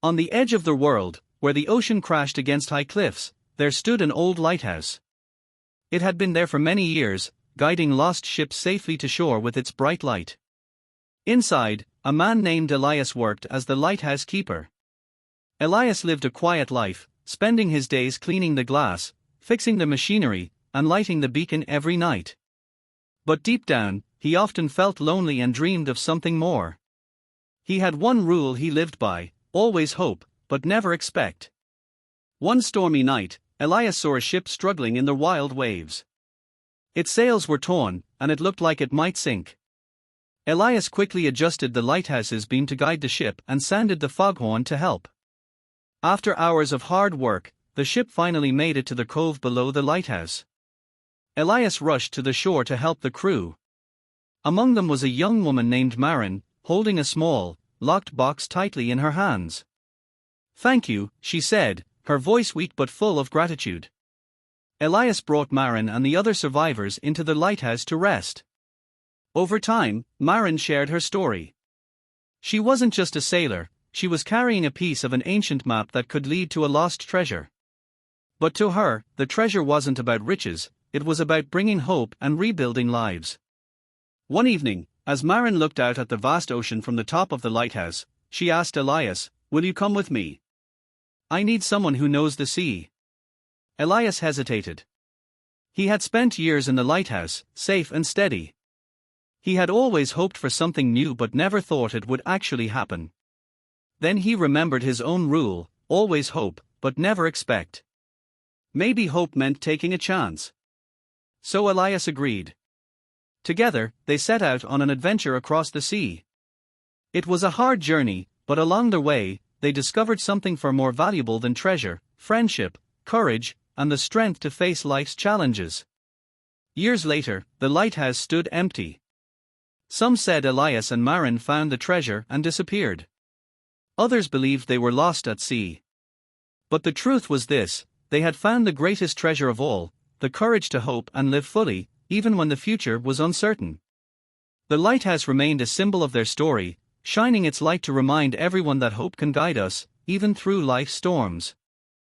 On the edge of the world, where the ocean crashed against high cliffs, there stood an old lighthouse. It had been there for many years, guiding lost ships safely to shore with its bright light. Inside, a man named Elias worked as the lighthouse keeper. Elias lived a quiet life, spending his days cleaning the glass, fixing the machinery, and lighting the beacon every night. But deep down, he often felt lonely and dreamed of something more. He had one rule he lived by: always hope, but never expect. One stormy night, Elias saw a ship struggling in the wild waves. Its sails were torn, and it looked like it might sink. Elias quickly adjusted the lighthouse's beam to guide the ship and sounded the foghorn to help. After hours of hard work, the ship finally made it to the cove below the lighthouse. Elias rushed to the shore to help the crew. Among them was a young woman named Maren, holding a small, locked box tightly in her hands. "Thank you," she said, her voice weak but full of gratitude. Elias brought Maren and the other survivors into the lighthouse to rest. Over time, Maren shared her story. She wasn't just a sailor, she was carrying a piece of an ancient map that could lead to a lost treasure. But to her, the treasure wasn't about riches, it was about bringing hope and rebuilding lives. One evening, as Maren looked out at the vast ocean from the top of the lighthouse, she asked Elias, "Will you come with me? I need someone who knows the sea." Elias hesitated. He had spent years in the lighthouse, safe and steady. He had always hoped for something new but never thought it would actually happen. Then he remembered his own rule: always hope, but never expect. Maybe hope meant taking a chance. So Elias agreed. Together, they set out on an adventure across the sea. It was a hard journey, but along the way, they discovered something far more valuable than treasure: friendship, courage, and the strength to face life's challenges. Years later, the lighthouse stood empty. Some said Elias and Maren found the treasure and disappeared. Others believed they were lost at sea. But the truth was this: they had found the greatest treasure of all, the courage to hope and live fully, even when the future was uncertain. The lighthouse remained a symbol of their story, shining its light to remind everyone that hope can guide us, even through life's storms.